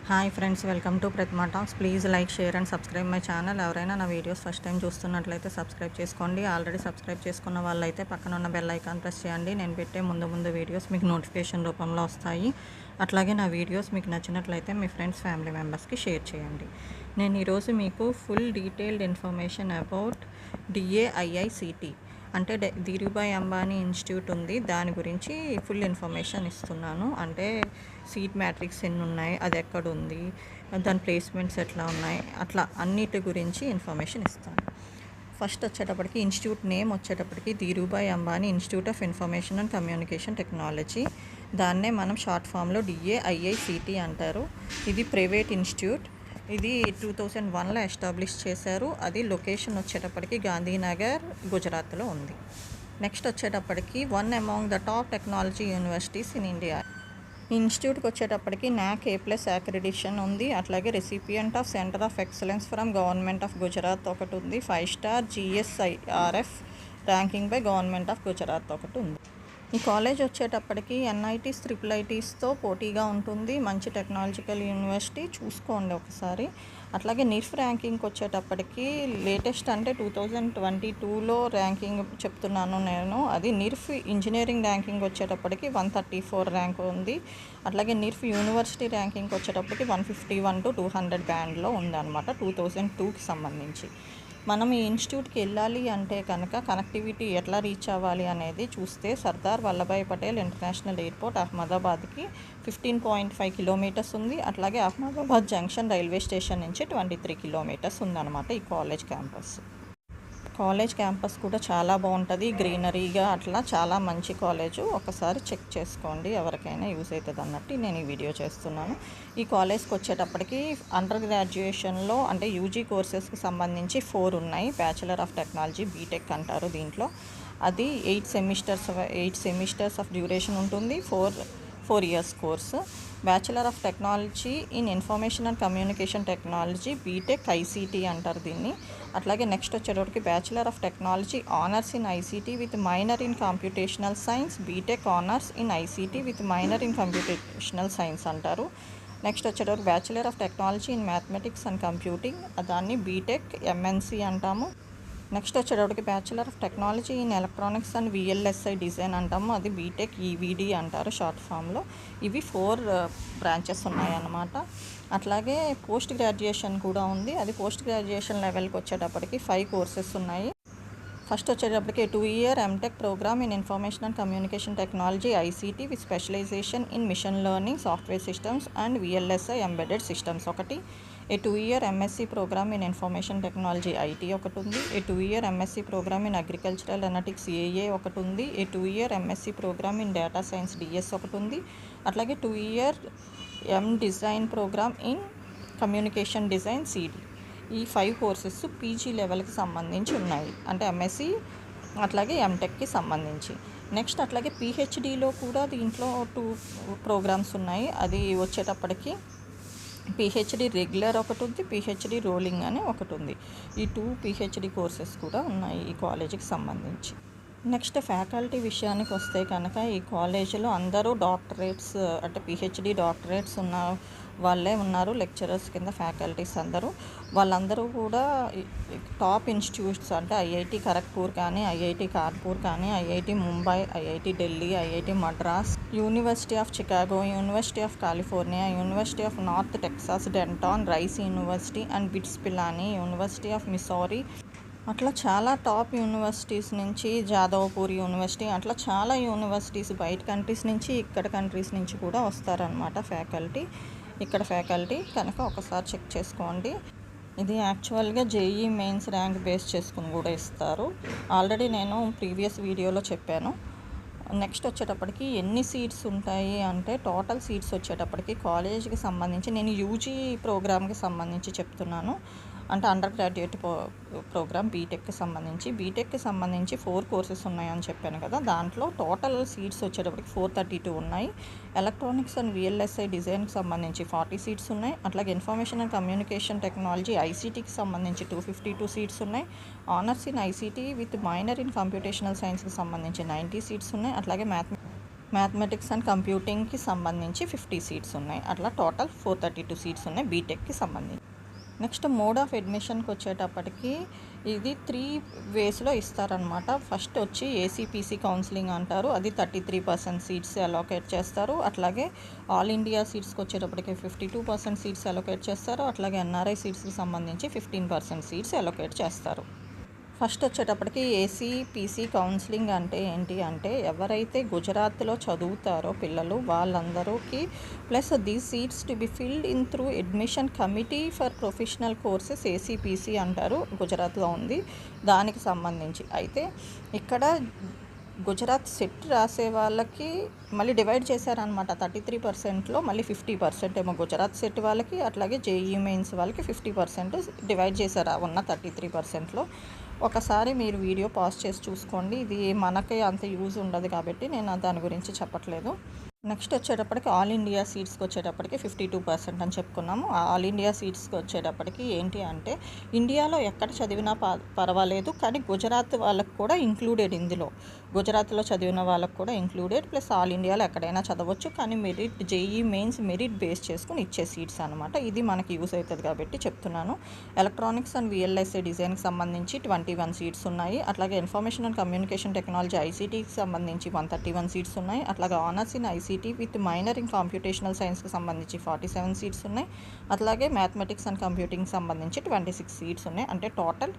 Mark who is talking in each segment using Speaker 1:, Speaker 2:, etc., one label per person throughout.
Speaker 1: Hi friends, welcome to Pratima talks. Please like, share and subscribe my channel. ఎవరైనా నా videos first time చూస్తున్నట్లయితే subscribe చేసుకోండి. Already subscribe చేసుకున్న వాళ్ళైతే పక్కన ఉన్న బెల్ ఐకాన్ ప్రెస్ చేయండి. నేను పెట్టే ముందు వీడియోస్ మీకు నోటిఫికేషన్ రూపంలో వస్తాయి. అట్లాగే నా వీడియోస్ మీకు నచ్చినట్లయితే మీ ఫ్రెండ్స్, ఫ్యామిలీ మెంబర్స్కి షేర్ చేయండి. నేను ఈరోజు మీకు full detailed information about DAIICT అంటే ధీరుభాయ్ అంబానీ ఇన్స్టిట్యూట్ ఉంది, దాని గురించి ఫుల్ ఇన్ఫర్మేషన్ ఇస్తున్నాను. అంటే సీట్ మ్యాట్రిక్స్ ఎన్ని ఉన్నాయి, అది ఎక్కడ ఉంది, దాని ప్లేస్మెంట్స్ ఎట్లా ఉన్నాయి, అట్లా అన్నిటి గురించి ఇన్ఫర్మేషన్ ఇస్తాను. ఫస్ట్ వచ్చేటప్పటికి ఇన్స్టిట్యూట్ నేమ్ వచ్చేటప్పటికి Dhirubhai Ambani institute of information and communication technology. దాన్నే మనం షార్ట్ ఫామ్లో DAIICT అంటారు. ఇది ప్రైవేట్ ఇన్స్టిట్యూట్. ఇది 2001లో ఎస్టాబ్లిష్ చేశారు. అది లొకేషన్ వచ్చేటప్పటికి గాంధీనగర్, గుజరాత్లో ఉంది. నెక్స్ట్ వచ్చేటప్పటికి one among the top technology universities in India. ఈ ఇన్స్టిట్యూట్కి వచ్చేటప్పటికి NAAC A+ అక్రిడిషన్ ఉంది. అట్లాగే recipient of centre of excellence from government of Gujarat ఒకటి ఉంది. 5 star GSIRF ranking by government of Gujarat ఒకటి ఉంది. ఈ కాలేజ్ వచ్చేటప్పటికి NITs, IIITస్తో పోటీగా ఉంటుంది. మంచి టెక్నాలజికల్ యూనివర్సిటీ, చూసుకోండి ఒకసారి. అట్లాగే NIRF ర్యాంకింగ్కి వచ్చేటప్పటికి లేటెస్ట్ అంటే 2022లో ర్యాంకింగ్ చెప్తున్నాను నేను. అది NIRF ఇంజనీరింగ్ ర్యాంకింగ్ వచ్చేటప్పటికి 134 ర్యాంక్ ఉంది. అట్లాగే NIRF యూనివర్సిటీ ర్యాంకింగ్కి వచ్చేటప్పటికి 151 to 200 బ్యాండ్లో ఉందన్నమాట, 2002కి సంబంధించి. మనం ఈ ఇన్స్టిట్యూట్కి వెళ్ళాలి అంటే కనుక కనెక్టివిటీ ఎట్లా రీచ్ అవ్వాలి అనేది చూస్తే సర్దార్ వల్లభాయ్ పటేల్ ఇంటర్నేషనల్ ఎయిర్పోర్ట్ అహ్మదాబాద్కి 15.5 కిలోమీటర్స్ ఉంది. అట్లాగే అహ్మదాబాద్ జంక్షన్ రైల్వే స్టేషన్ నుంచి 23 కిలోమీటర్స్ ఉందన్నమాట ఈ కాలేజ్ క్యాంపస్. కాలేజ్ క్యాంపస్ కూడా చాలా బాగుంటుంది, గ్రీనరీగా, అట్లా చాలా మంచి కాలేజు. ఒకసారి చెక్ చేసుకోండి, ఎవరికైనా యూజ్ అవుతుంది అన్నట్టు నేను ఈ వీడియో చేస్తున్నాను. ఈ కాలేజ్కి వచ్చేటప్పటికి అండర్ గ్రాడ్యుయేషన్లో అంటే UG కోర్సెస్కి సంబంధించి 4 ఉన్నాయి. బ్యాచిలర్ ఆఫ్ టెక్నాలజీ, బీటెక్ అంటారు దీంట్లో. అది 8 సెమిస్టర్స్ ఆఫ్ డ్యూరేషన్ ఉంటుంది. 4 years course. Bachelor of technology in information and communication technology, BTech ICT అంటారు దీన్ని. అట్లాగే నెక్స్ట్ వచ్చేటప్పటికి bachelor of technology honours in ICT with minor in computational science, BTech honours in ICT with minor in computational science అంటారు. Next వచ్చేటప్పటికి bachelor of technology in mathematics and computing, దాన్ని BTech MNC అంటాము. Next వచ్చేటప్పటికి bachelor of technology in electronics and VLSI design అంటాము, అది BTech EVD అంటారు short ఫామ్లో. ఇవి 4 బ్రాంచెస్ ఉన్నాయన్నమాట. అట్లాగే పోస్ట్ గ్రాడ్యుయేషన్ కూడా ఉంది. అది పోస్ట్ గ్రాడ్యుయేషన్ లెవెల్కి వచ్చేటప్పటికి 5 కోర్సెస్ ఉన్నాయి. ఫస్ట్ వచ్చేటప్పటికి 2 year MTech programme in information and communication technology ICT with specialisation in machine learning, software systems and VLSI embedded systems ఒకటి. 2 year MSc programme in information technology IT ఒకటి ఉంది. 2 year MSc programme in agricultural analytics AA ఒకటి ఉంది. 2 year MSc programme in data science DS ఒకటి ఉంది. అట్లాగే 2 year design programme in communication design CD. ఈ 5 courses PG లెవెల్కి సంబంధించి ఉన్నాయి, అంటే MSc అట్లాగే MTechకి సంబంధించి. నెక్స్ట్ అట్లాగే PhDలో కూడా దీంట్లో 2 ప్రోగ్రామ్స్ ఉన్నాయి. అది వచ్చేటప్పటికి PhD రెగ్యులర్ ఒకటి ఉంది, PhD రోలింగ్ అని ఒకటి ఉంది. ఈ 2 PhD కోర్సెస్ కూడా ఉన్నాయి ఈ కాలేజీకి సంబంధించి. నెక్స్ట్ ఫ్యాకల్టీ విషయానికి వస్తే కనుక ఈ కాలేజీలో అందరూ డాక్టరేట్స్ అంటే PhD డాక్టరేట్స్ ఉన్న వాళ్ళే ఉన్నారు. లెక్చరర్స్ కింద ఫ్యాకల్టీస్ అందరూ, వాళ్ళందరూ కూడా టాప్ ఇన్స్టిట్యూట్స్ అంటే IIT ఖరగ్పూర్ కానీ, IIT కాన్పూర్ కానీ, IIT Mumbai, IIT Delhi, IIT Madras, university of Chicago, university of California, university of North Texas Denton, Rice university and BITS Pilani, university of Missouri, అట్లా చాలా టాప్ యూనివర్సిటీస్ నుంచి, జాదవ్పూర్ యూనివర్సిటీ, అట్లా చాలా యూనివర్సిటీస్ బయట కంట్రీస్ నుంచి, ఇక్కడ కంట్రీస్ నుంచి కూడా వస్తారనమాట ఫ్యాకల్టీ. ఇక్కడ ఫ్యాకల్టీ కనుక ఒకసారి చెక్ చేసుకోండి. ఇది యాక్చువల్గా JEE మెయిన్స్ ర్యాంక్ బేస్ చేసుకుని కూడా ఇస్తారు. ఆల్రెడీ నేను ప్రీవియస్ వీడియోలో చెప్పాను. నెక్స్ట్ వచ్చేటప్పటికి ఎన్ని సీట్స్ ఉంటాయి అంటే టోటల్ సీట్స్ వచ్చేటప్పటికి కాలేజీకి సంబంధించి నేను UG ప్రోగ్రామ్కి సంబంధించి చెప్తున్నాను. అంటే అండర్ గ్రాడ్యుయేట్ ప్రోగ్రామ్ బీటెక్కి సంబంధించి 4 కోర్సెస్ ఉన్నాయని చెప్పాను కదా. దాంట్లో టోటల్ సీట్స్ వచ్చేటప్పటికి 432 ఉన్నాయి. ఎలక్ట్రానిక్స్ అండ్ VLSI డిజైన్కి సంబంధించి 40 సీట్స్ ఉన్నాయి. అట్లాగే ఇన్ఫర్మేషన్ అండ్ కమ్యూనికేషన్ టెక్నాలజీ ICTకి సంబంధించి 252 సీట్స్ ఉన్నాయి. Honours in ICT with minor in computational సైన్స్కి సంబంధించి 90 సీట్స్ ఉన్నాయి. అట్లాగే మ్యాథమెటిక్స్ అండ్ కంప్యూటింగ్కి సంబంధించి 50 సీట్స్ ఉన్నాయి. అట్లా టోటల్ 432 సీట్స్ ఉన్నాయి బీటెక్కి సంబంధించి. నెక్స్ట్ మోడ్ ఆఫ్ అడ్మిషన్కి వచ్చేటప్పటికి ఇది 3 వేస్లో ఇస్తారనమాట. ఫస్ట్ వచ్చి ఏసీపీసీ కౌన్సిలింగ్ అంటారు, అది 33% సీట్స్ అలోకేట్ చేస్తారు. అట్లాగే ఆల్ ఇండియా సీట్స్కి వచ్చేటప్పటికి 52% సీట్స్ అలోకేట్ చేస్తారు. అట్లాగే ఎన్ఆర్ఐ సీట్స్కి సంబంధించి 15% సీట్స్ అలోకేట్ చేస్తారు. ఫస్ట్ వచ్చేటప్పటికి ఏసీపీసీ కౌన్సిలింగ్ అంటే ఏంటి అంటే, ఎవరైతే గుజరాత్లో చదువుతారో పిల్లలు వాళ్ళందరికీ plus these seats to be filled in through admission committee for professional courses ACPC అంటారు, గుజరాత్లో ఉంది. దానికి సంబంధించి అయితే ఇక్కడ గుజరాత్ సెట్ రాసే వాళ్ళకి మళ్ళీ డివైడ్ చేశారనమాట. 33%లో మళ్ళీ 50% ఏమో గుజరాత్ సెట్ వాళ్ళకి, అట్లాగే జేఈఈ మెయిన్స్ వాళ్ళకి 50% డివైడ్ చేశారు ఉన్న 33%లో. ఒకసారి మీరు వీడియో పాజ్ చేసి చూసుకోండి, ఇది మనకి అంత యూజ్ ఉండదు కాబట్టి నేను దాని గురించి చెప్పట్లేదు. నెక్స్ట్ వచ్చేటప్పటికి ఆల్ ఇండియా సీట్స్కి వచ్చేటప్పటికి 52% అని చెప్పుకున్నాము. ఆల్ ఇండియా సీట్స్కి వచ్చేటప్పటికి ఏంటి అంటే, ఇండియాలో ఎక్కడ చదివినా పర్వాలేదు, కానీ గుజరాత్ వాళ్ళకు కూడా ఇంక్లూడెడ్ ఇందులో. గుజరాత్లో చదివిన వాళ్ళకు కూడా ఇంక్లూడెడ్, ప్లస్ ఆల్ ఇండియాలో ఎక్కడైనా చదవచ్చు, కానీ merit JEE mains merit base చేసుకుని ఇచ్చే సీట్స్ అనమాట. ఇది మనకి యూజ్ అవుతుంది కాబట్టి చెప్తున్నాను. ఎలక్ట్రానిక్స్ అండ్ విఎల్ఎస్ఏ డిజైన్కి సంబంధించి 21 సీట్స్ ఉన్నాయి. అట్లాగే ఇన్ఫర్మేషన్ అండ్ కమ్యూనికేషన్ టెక్నాలజీ ఐసీటీకి సంబంధించి 131 సీట్స్ ఉన్నాయి. అట్లాగే honours in ICT with minor in computational సైన్స్కి సంబంధించి 47 సీట్స్ ఉన్నాయి. అట్లాగే మ్యాథమెటిక్స్ అండ్ కంప్యూటింగ్కి సంబంధించి 26 సీట్స్ ఉన్నాయి. అంటే టోటల్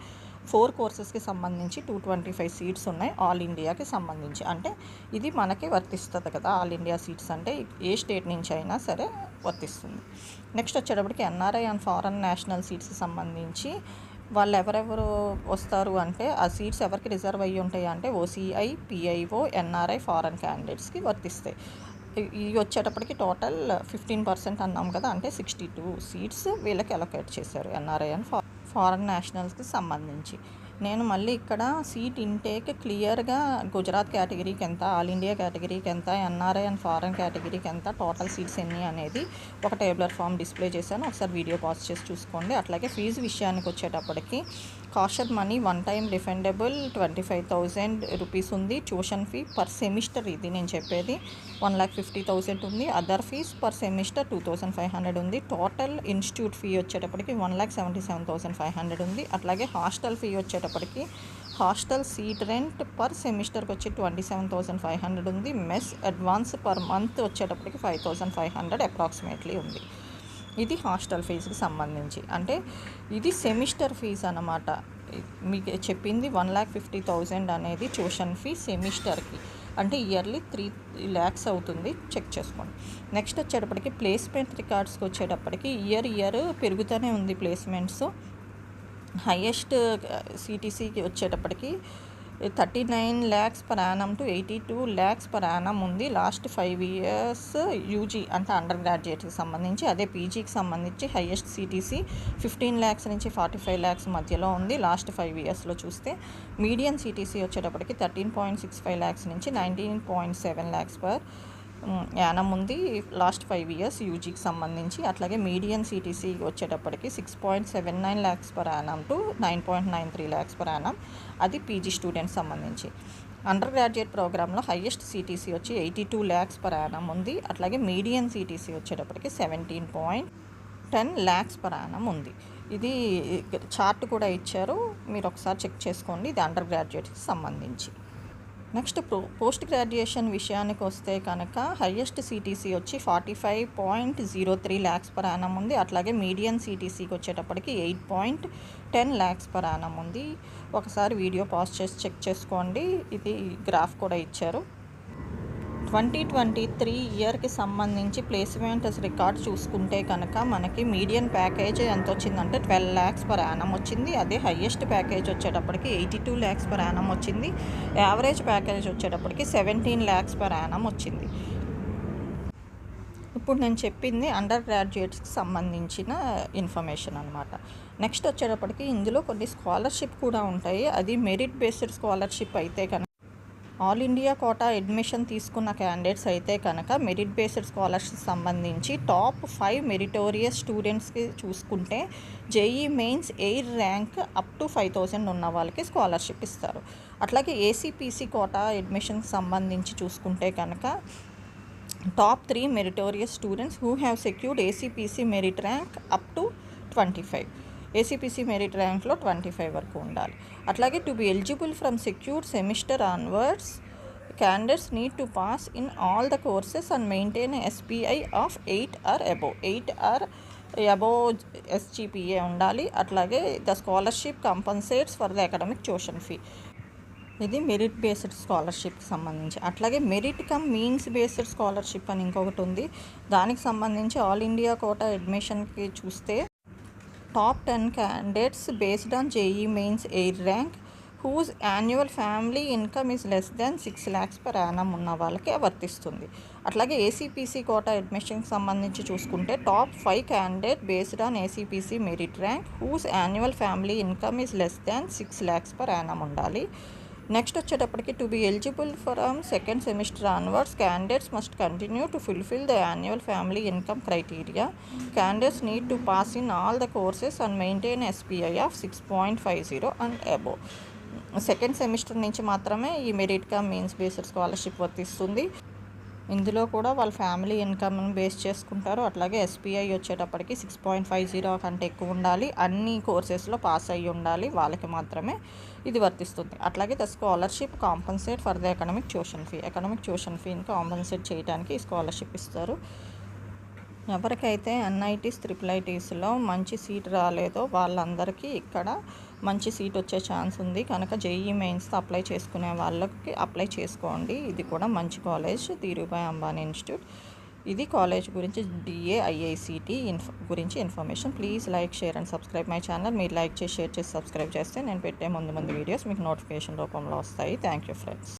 Speaker 1: 4 కోర్సెస్కి సంబంధించి 225 సీట్స్ ఉన్నాయి ఆల్ ఇండియాకి సంబంధించి. అంటే ఇది మనకి వర్తిస్తుంది కదా, ఆల్ ఇండియా సీట్స్ అంటే ఏ స్టేట్ నుంచి అయినా సరే వర్తిస్తుంది. నెక్స్ట్ వచ్చేటప్పటికి ఎన్ఆర్ఐ అండ్ ఫారెన్ నేషనల్ సీట్స్కి సంబంధించి వాళ్ళు ఎవరెవరు వస్తారు అంటే, ఆ సీట్స్ ఎవరికి రిజర్వ్ అయ్యి ఉంటాయి అంటే ఓసీఐ, పిఐఓ, ఎన్ఆర్ఐ, ఫారెన్ క్యాండిడేట్స్కి వర్తిస్తాయి. ఇవి వచ్చేటప్పటికి టోటల్ 15% అన్నాం కదా, అంటే 62 సీట్స్ వీళ్ళకి అలొకేట్ చేశారు ఎన్ఆర్ఐ అండ్ ఫారెన్ నేషనల్స్కి సంబంధించి. నేను మళ్ళీ ఇక్కడ సీట్ ఇంటేక్ క్లియర్గా గుజరాత్ కేటగిరీకి ఎంత, ఆల్ ఇండియా కేటగిరీకి ఎంత, ఎన్ఆర్ఐ అండ్ ఫారెన్ కేటగిరీకి ఎంత, టోటల్ సీట్స్ ఎన్ని అనేది ఒక టేబులర్ ఫామ్ డిస్ప్లే చేశాను, ఒకసారి వీడియో పాజ్ చేసి చూసుకోండి. అట్లాగే ఫీజు విషయానికి వచ్చేటప్పటికి caution money one time refundable 25,000 rupees ఉంది. ట్యూషన్ ఫీ పర్ సెమిస్టర్, ఇది నేను చెప్పేది 1,50,000 ఉంది. అదర్ ఫీజ్ పర్ సెమిస్టర్ 2,500 ఉంది. టోటల్ ఇన్స్టిట్యూట్ ఫీ వచ్చేటప్పటికి 1,77,500 ఉంది. అట్లాగే హాస్టల్ ఫీ వచ్చేటప్పటికి హాస్టల్ సీట్ రెంట్ పర్ సెమిస్టర్కి వచ్చి 27,500 ఉంది. మెస్ అడ్వాన్స్ పర్ మంత్ వచ్చేటప్పటికి 5,500 అప్రాక్సిమేట్లీ ఉంది. ఇది హాస్టల్ ఫీజుకి సంబంధించి. అంటే ఇది సెమిస్టర్ ఫీజు అన్నమాట. మీకు చెప్పింది 1,50,000 అనేది ట్యూషన్ ఫీ సెమిస్టర్కి, అంటే ఇయర్లీ 3 lakhs అవుతుంది, చెక్ చేసుకోండి. నెక్స్ట్ వచ్చేటప్పటికి ప్లేస్మెంట్ రికార్డ్స్కి వచ్చేటప్పటికి ఇయర్ పెరుగుతూనే ఉంది ప్లేస్మెంట్స్. హైయెస్ట్ సిటీసీకి వచ్చేటప్పటికి 39 lakhs per annum to 82 lakhs per annum ఉంది లాస్ట్ 5 years యూజీ అంటే అండర్ గ్రాడ్యుయేట్కి సంబంధించి. అదే పీజీకి సంబంధించి హైయెస్ట్ సిటీసీ 15 lakhs నుంచి 45 lakhs మధ్యలో ఉంది లాస్ట్ 5 yearsలో చూస్తే. మీడియన్ సిటీసీ వచ్చేటప్పటికి 13.65 lakhs నుంచి 19.7 lakhs per యానం ఉంది లాస్ట్ 5 years యూజీకి సంబంధించి. అట్లాగే మీడియన్ సిటీసీ వచ్చేటప్పటికి 6.79 lakhs per annum to 9.93 lakhs per annum, అది పీజీ స్టూడెంట్స్ సంబంధించి. అండర్ గ్రాడ్యుయేట్ ప్రోగ్రాంలో హైయెస్ట్ సిటీసీ వచ్చి 82 lakhs per annum ఉంది. అట్లాగే మీడియన్ సిటీసీ వచ్చేటప్పటికి 17.10 lakhs per annum ఉంది. ఇది చార్ట్ కూడా ఇచ్చారు, మీరు ఒకసారి చెక్ చేసుకోండి, ఇది అండర్ గ్రాడ్యుయేట్కి సంబంధించి. నెక్స్ట్ పోస్ట్ గ్రాడ్యుయేషన్ విషయానికి వస్తే కనుక హైయెస్ట్ సిటీసీ వచ్చి 45.03 lakhs per annum ఉంది. అట్లాగే మీడియన్ సిటీసీకి వచ్చేటప్పటికి 8.10 lakhs per annum ఉంది. ఒకసారి వీడియో పాజ్ చేసి చెక్ చేసుకోండి, ఇది గ్రాఫ్ కూడా ఇచ్చారు. 2023 ఇయర్కి సంబంధించి ప్లేస్మెంట్ రికార్డ్ చూసుకుంటే కనుక మనకి మీడియన్ ప్యాకేజ్ ఎంత వచ్చిందంటే 12 lakhs per annum వచ్చింది. అదే హైయెస్ట్ ప్యాకేజ్ వచ్చేటప్పటికి 82 lakhs per annum వచ్చింది. యావరేజ్ ప్యాకేజ్ వచ్చేటప్పటికి 17 lakhs per annum వచ్చింది. ఇప్పుడు నేను చెప్పింది అండర్ గ్రాడ్యుయేట్స్కి సంబంధించిన ఇన్ఫర్మేషన్ అనమాట. నెక్స్ట్ వచ్చేటప్పటికి ఇందులో కొన్ని స్కాలర్షిప్ కూడా ఉంటాయి, అది మెరిట్ బేస్డ్ స్కాలర్షిప్ అయితే కనుక ఆల్ ఇండియా కోటా అడ్మిషన్ తీసుకున్న క్యాండిడేట్స్ అయితే కనుక మెరిట్ బేస్డ్ స్కాలర్షిప్ సంబంధించి టాప్ 5 మెరిటోరియస్ స్టూడెంట్స్కి చూసుకుంటే JEE mains air rank up to 5,000 ఉన్న వాళ్ళకి స్కాలర్షిప్ ఇస్తారు. అట్లాగే ఏసీపీసీ కోటా అడ్మిషన్కి సంబంధించి చూసుకుంటే కనుక top 3 meritorious students who have secured ACPC merit rank up to 25. ACPC merit ర్యాంక్లో 25 వరకు ఉండాలి. అట్లాగే to be eligible from secured semester onwards candidates need to pass in all the courses and maintain SPI of 8 or above SGPA ఉండాలి. అట్లాగే the scholarship compensates for the academic tuition fee. ఇది merit based స్కాలర్షిప్కి సంబంధించి. అట్లాగే merit cum means based scholarship అని ఇంకొకటి ఉంది. దానికి సంబంధించి ఆల్ ఇండియా కోటా అడ్మిషన్కి చూస్తే top 10 candidates based on JEE mains air rank whose annual family income is less than 6 lakhs per annum ఉన్న వాళ్ళకి వర్తిస్తుంది. అట్లాగే ఏసీపీసీ కోటా అడ్మిషన్కి సంబంధించి చూసుకుంటే top 5 candidate based on ACPC merit rank whose annual family income is less than 6 lakhs per annum ఉండాలి. Next వచ్చేటప్పటికి to be eligible from second semester onwards candidates must continue to fulfil the annual family income criteria. Candidates need to pass in all the courses and maintain SPI of 6.50 and above. Second semester నుంచి మాత్రమే ఈ merit cum means based scholarship వర్తిస్తుంది. ఇందులో కూడా వాళ్ళ family ఇన్కమ్ని base చేసుకుంటారు. అట్లాగే SPI వచ్చేటప్పటికి 6.50 కంటే ఎక్కువ ఉండాలి. అన్ని కోర్సెస్లో పాస్ అయ్యి ఉండాలి. వాళ్ళకి మాత్రమే ఇది వర్తిస్తుంది. అట్లాగే the scholarship compensate for the academic tuition ఫీని కాంపన్సేట్ చేయడానికి ఈ స్కాలర్షిప్ ఇస్తారు. ఎవరికైతే ఎన్ఐటీస్ IIITsలో మంచి సీట్ రాలేదో వాళ్ళందరికీ ఇక్కడ మంచి సీట్ వచ్చే ఛాన్స్ ఉంది. కనుక జేఈ మెయిన్స్తో అప్లై చేసుకునే వాళ్ళకి అప్లై చేసుకోండి. ఇది కూడా మంచి కాలేజ్, ధీరుభాయ్ అంబానీ ఇన్స్టిట్యూట్. ఇది కాలేజ్ గురించి DAIICT గురించి information. Please like, share and subscribe my channel. మీరు లైక్ చేసి, షేర్ చేసి, సబ్స్క్రైబ్ చేస్తే నేను పెట్టే ముందు వీడియోస్ మీకు నోటిఫికేషన్ రూపంలో వస్తాయి. Thank you friends.